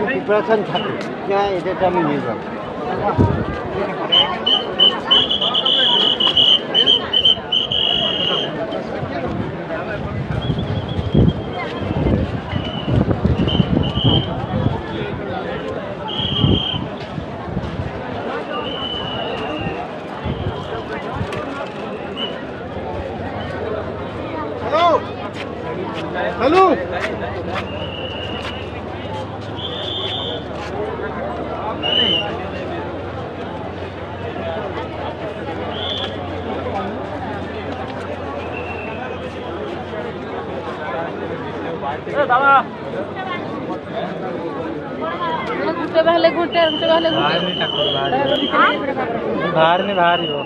Preparation থাকে এটা আমি নিয়ে যাবো। হ্যালো दादा घुटे पहले घुटे घुटे पहले घुटे बाहर नहीं बाहर ही हो।